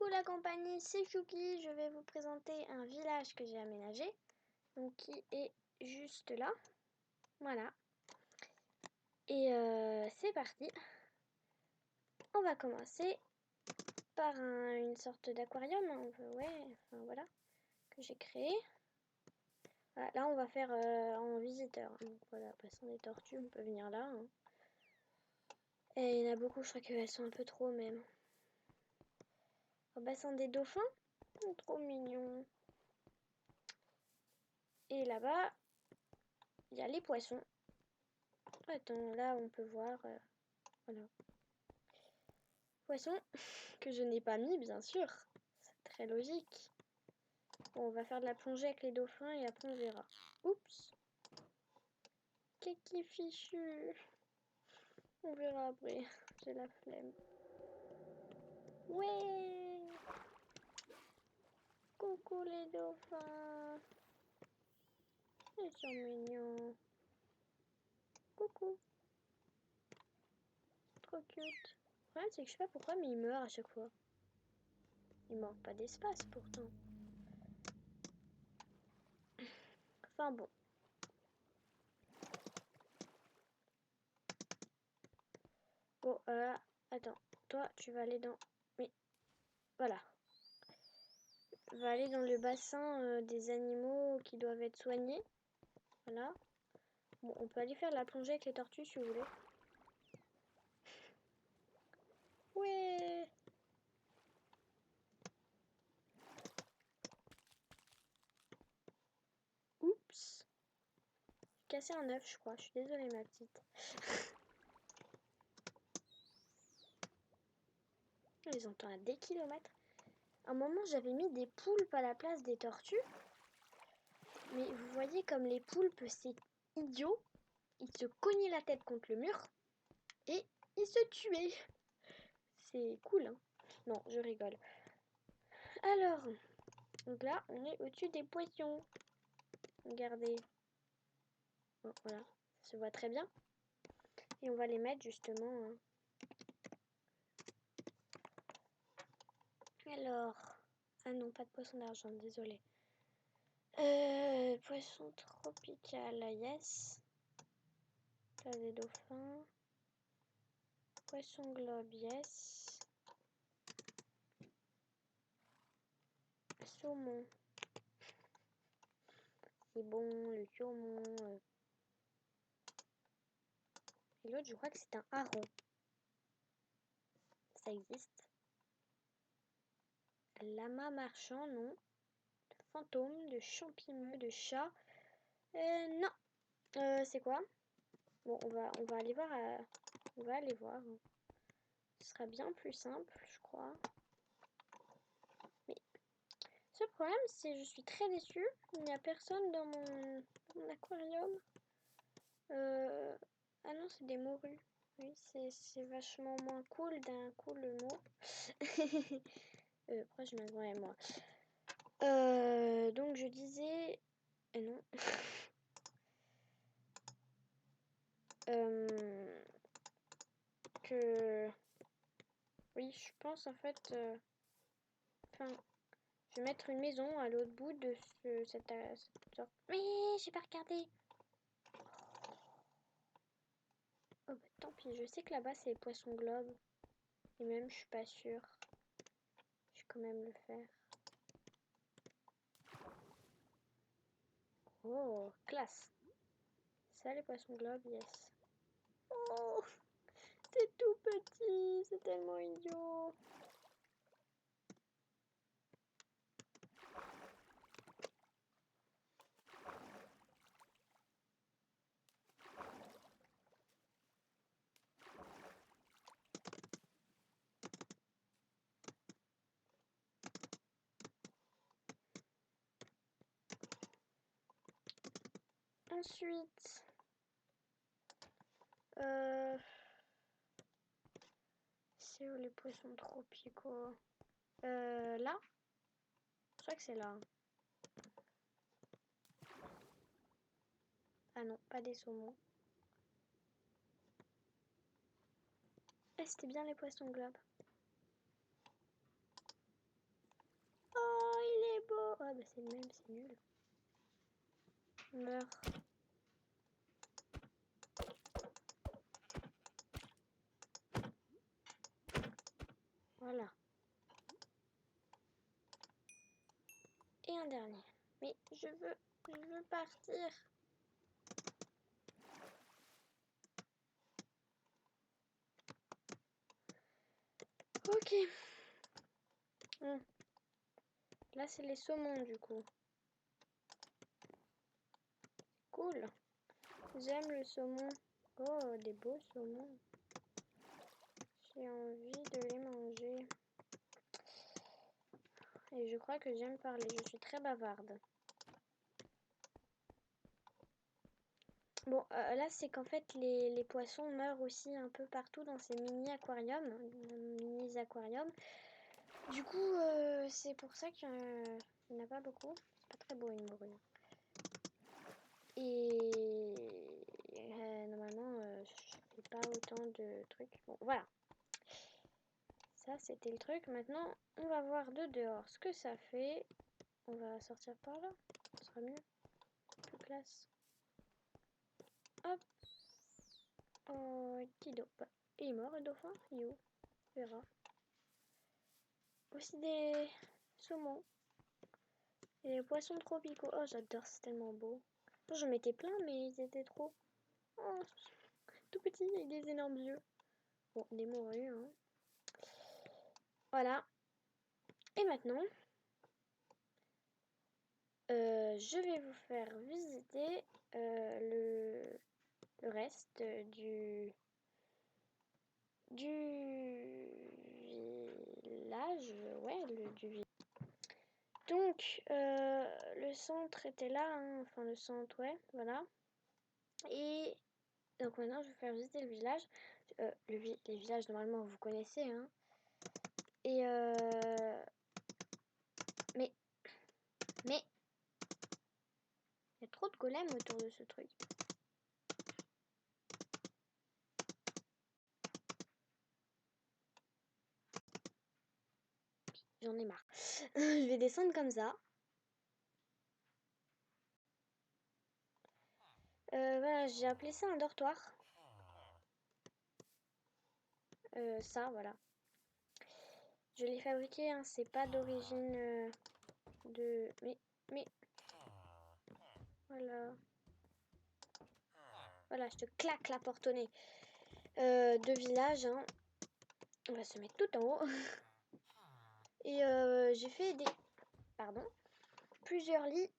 Coucou la compagnie, c'est Chouki, je vais vous présenter un village que j'ai aménagé, donc qui est juste là, voilà. Et c'est parti. On va commencer par une sorte d'aquarium, ouais, enfin voilà, que j'ai créé. Voilà, là on va faire en visiteur, donc voilà, passant des tortues, on peut venir là. Et il y en a beaucoup, je crois qu'elles sont un peu trop même. Au bassin des dauphins, trop mignon. Et là-bas, il y a les poissons. Attends, là on peut voir, voilà. Poissons, que je n'ai pas mis bien sûr, c'est très logique. Bon, on va faire de la plongée avec les dauphins et après on verra. Oups. Kiki fichu. On verra après, j'ai la flemme. Ouais. Coucou les dauphins. Ils sont mignons. Coucou. Trop cute. Le problème c'est que je sais pas pourquoi mais ils meurent à chaque fois. Il manque pas d'espace pourtant. Enfin bon. Bon, attends. Toi, tu vas aller dans... Mais, voilà. Va aller dans le bassin des animaux qui doivent être soignés. Voilà. Bon, on peut aller faire la plongée avec les tortues si vous voulez. Ouais. Oups. J'ai cassé un œuf, je crois. Je suis désolée, ma petite. On les entend à des kilomètres. À un moment, j'avais mis des poulpes à la place des tortues. Mais vous voyez comme les poulpes, c'est idiot. Ils se cognaient la tête contre le mur. Et ils se tuaient. C'est cool, hein. Non, je rigole. Alors, donc là, on est au-dessus des poissons. Regardez. Bon, voilà, ça se voit très bien. Et on va les mettre justement. Alors, ah non, pas de poisson d'argent, désolé. Poisson tropical, yes. T'as des dauphins. Poisson globe, yes. Saumon. C'est bon, le saumon. Et l'autre, je crois que c'est un hareng. Ça existe. Lama marchand, non. De fantôme, de champignon, de chat. Non. C'est quoi? Bon, on va aller voir. On va aller voir. Ce sera bien plus simple, je crois. Mais ce problème, c'est que je suis très déçue. Il n'y a personne dans mon aquarium. Ah non, c'est des morues. Oui, c'est vachement moins cool d'un coup le mot. Pourquoi je m'agrandis moi? Donc je disais... non. Que... Oui, je pense en fait... Enfin, je vais mettre une maison à l'autre bout de cette sorte... Mais j'ai pas regardé. Oh bah tant pis, je sais que là-bas c'est les poissons globes. Et même je suis pas sûre. Je vais quand même le faire. Oh, classe. Ça les poissons globes, yes. Oh, c'est tout petit, c'est tellement idiot. Ensuite, c'est où les poissons tropicaux? Là? Je crois que c'est là. Ah non, pas des saumons. Eh, c'était bien les poissons globes. c'est le même, c'est nul. Meurs. Voilà. Et un dernier. Mais je veux partir. Ok. Là, c'est les saumons, du coup. Cool. J'aime le saumon. Oh, des beaux saumons. J'ai envie de les manger. Et je crois que j'aime parler. Je suis très bavarde. Bon, là, c'est qu'en fait, les poissons meurent aussi un peu partout dans ces mini-aquariums. Mini-aquariums. Du coup, c'est pour ça qu'il n'y en a pas beaucoup. C'est pas très beau, une morue. Et normalement, je fais pas autant de trucs. Bon, voilà. Ça, c'était le truc. Maintenant, on va voir de dehors ce que ça fait. On va sortir par là. Ce sera mieux. Plus classe. Hop. Oh, petit dauphin. Il est mort, le dauphin? Il est où? On verra. Aussi des saumons. Et les poissons tropicaux. Oh, j'adore, c'est tellement beau. J'en mettais plein, mais ils étaient trop. Oh, tout petits, avec des énormes yeux. Bon, des morues, hein. Voilà. Et maintenant, je vais vous faire visiter le reste du village. Ouais, du village. Donc, le centre était là, hein. Enfin le centre, ouais, voilà. Et donc maintenant, je vais vous faire visiter le village. Les villages, normalement, vous connaissez, hein. Et mais il y a trop de golems autour de ce truc. J'en ai marre. Je vais descendre comme ça. Voilà, j'ai appelé ça un dortoir. Ça, voilà. Je l'ai fabriqué, hein, c'est pas d'origine de... Mais... Voilà. Voilà, je te claque la porte au nez. De village, hein. On va se mettre tout en haut. Et j'ai fait des... Pardon. Plusieurs lits.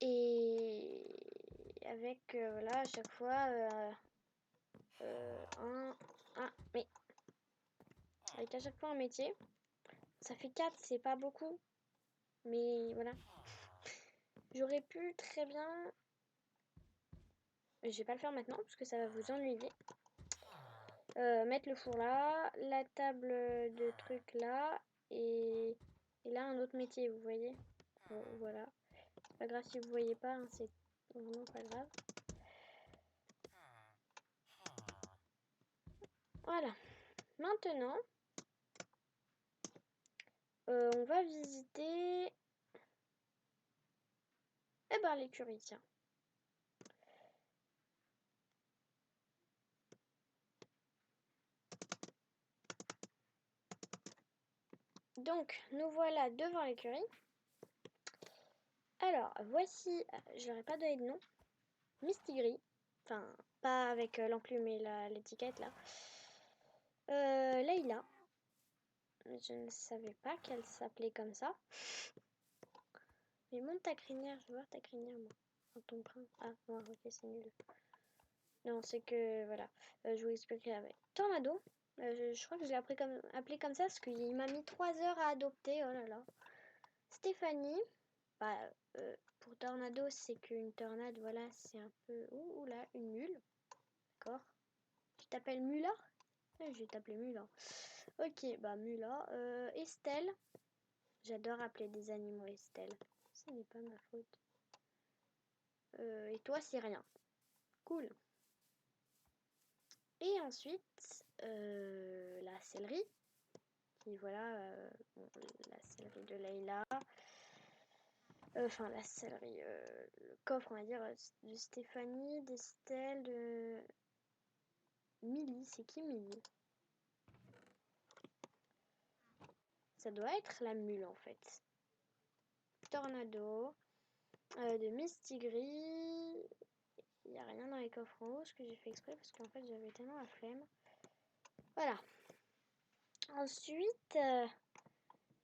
Et avec, voilà, à chaque fois... mais... Avec à chaque fois un métier. Ça fait 4, c'est pas beaucoup. Mais voilà. J'aurais pu très bien... Je vais pas le faire maintenant parce que ça va vous ennuyer. Mettre le four là, la table de trucs là, et là un autre métier, vous voyez. Bon, voilà. C'est pas grave si vous voyez pas, hein, c'est vraiment pas grave. Voilà. Maintenant, on va visiter l'écurie, tiens. Donc, nous voilà devant l'écurie. Alors, voici, je leur ai pas donné de nom, Mistigris. Enfin, pas avec l'enclume et l'étiquette là. Layla. Je ne savais pas qu'elle s'appelait comme ça. Mais monte ta crinière, je veux voir ta crinière, moi. Dans ton brin. Ah, non, ok, c'est nul. Non, c'est que, voilà. Je vous expliquerai avec. Tornado. Je crois que je l'ai appelé comme ça parce qu'il m'a mis 3 heures à adopter. Oh là là. Stéphanie. Bah, pour Tornado, c'est qu'une tornade, voilà, c'est un peu... Ouh là, une mule. D'accord. Tu t'appelles Mula? Je vais t'appeler Mula. Ok, bah Mula. Estelle. J'adore appeler des animaux Estelle. Ce n'est pas ma faute. Et toi, c'est rien. Cool. Et ensuite, la céleri. Et voilà, bon, la céleri de Layla. Enfin, la sellerie, le coffre, on va dire, de Stéphanie, d'Estelle, de Milly. C'est qui Milly? Ça doit être la mule en fait. Tornado, de Mistigris. Il n'y a rien dans les coffres en haut, ce que j'ai fait exprès parce qu'en fait j'avais tellement la flemme. Voilà. Ensuite,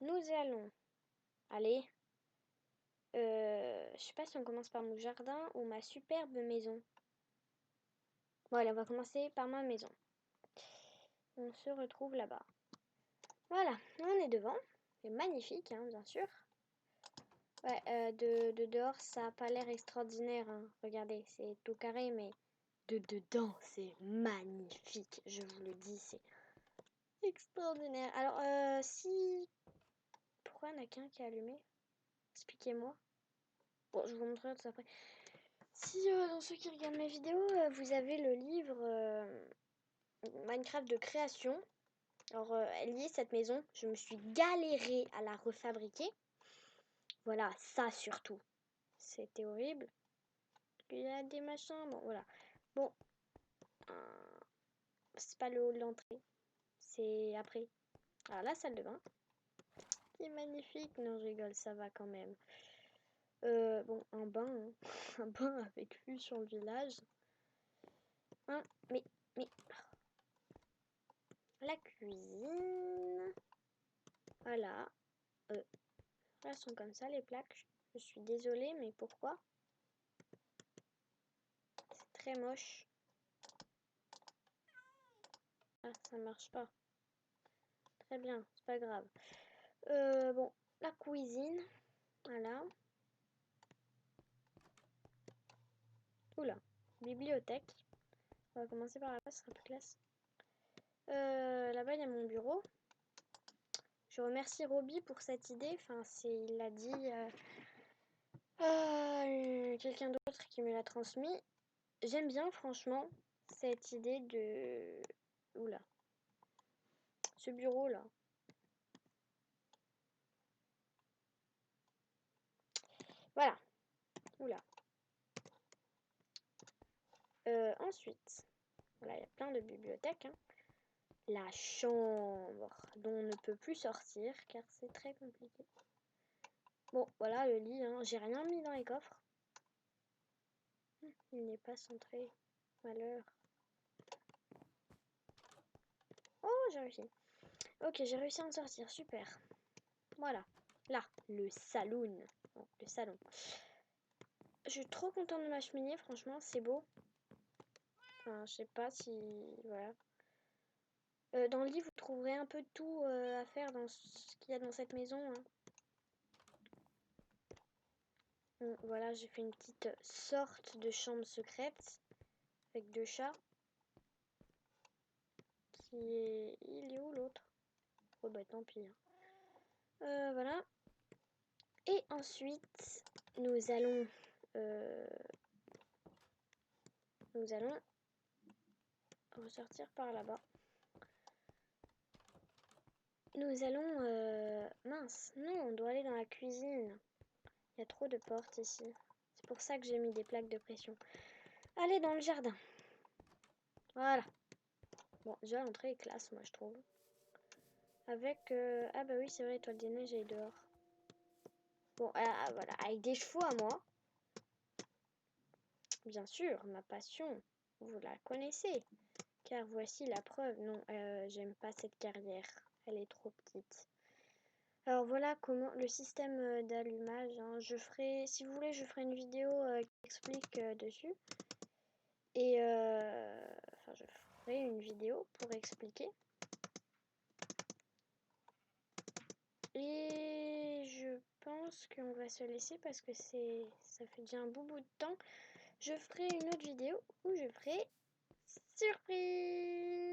nous allons aller. Je sais pas si on commence par mon jardin ou ma superbe maison. Bon, allez, on va commencer par ma maison. On se retrouve là-bas. Voilà, on est devant. C'est magnifique, hein, bien sûr. Ouais, de dehors, ça n'a pas l'air extraordinaire. Hein. Regardez, c'est tout carré, mais de dedans, c'est magnifique. Je vous le dis, c'est extraordinaire. Alors, pourquoi il n'y en a qu'un qui est allumé? Expliquez-moi. Bon, je vous montrerai tout ça après. Si dans ceux qui regardent mes vidéos, vous avez le livre Minecraft de création. Alors, elle y est, cette maison. Je me suis galérée à la refabriquer. Voilà, ça surtout. C'était horrible. Il y a des machins. Bon, voilà. Bon. C'est pas le hall d'entrée. C'est après. Alors, la salle de bain. Qui est magnifique. Non, je rigole, ça va quand même. Bon, un bain. Hein. Un bain avec vue sur le village. Hein, mais. La cuisine. Voilà. Elles sont comme ça, les plaques. Je suis désolée, mais pourquoi? C'est très moche. Ah, ça marche pas. Très bien, c'est pas grave. Bon, la cuisine. Voilà. Oula, bibliothèque. On va commencer par là-bas, ce sera plus classe. Là-bas, il y a mon bureau. Je remercie Roby pour cette idée. Enfin, il l'a dit. Quelqu'un d'autre qui me l'a transmis. J'aime bien, franchement, cette idée de... Oula. Ce bureau-là. Voilà. Oula. Ensuite, voilà, il y a plein de bibliothèques. Hein. La chambre dont on ne peut plus sortir car c'est très compliqué. Bon, voilà le lit. Hein. J'ai rien mis dans les coffres. Il n'est pas centré. Malheur. Oh, j'ai réussi. Ok, j'ai réussi à en sortir. Super. Voilà. Là, le saloon. Bon, le salon. Je suis trop contente de ma cheminée. Franchement, c'est beau. Enfin, je sais pas si... Voilà. Dans le livre, vous trouverez un peu de tout à faire dans ce qu'il y a dans cette maison. Hein. Bon, voilà, j'ai fait une petite sorte de chambre secrète avec 2 chats. Il est où l'autre? Oh bah tant pis. Hein. Voilà. Et ensuite, nous allons ressortir par là-bas. Nous allons... mince, non, on doit aller dans la cuisine. Il y a trop de portes ici. C'est pour ça que j'ai mis des plaques de pression. Allez dans le jardin. Voilà. Bon, déjà l'entrée est classe, moi je trouve. Avec... Ah bah oui, c'est vrai, l'étoile des neiges, elle est dehors. Bon, voilà, avec des chevaux à moi. Bien sûr, ma passion, vous la connaissez. Car voici la preuve. Non, j'aime pas cette carrière. Elle est trop petite. Alors voilà comment le système d'allumage. Hein, si vous voulez, je ferai une vidéo qui explique dessus. Et enfin, je ferai une vidéo pour expliquer. Et je pense qu'on va se laisser parce que ça fait déjà un bout de temps. Je ferai une autre vidéo où je ferai surprise.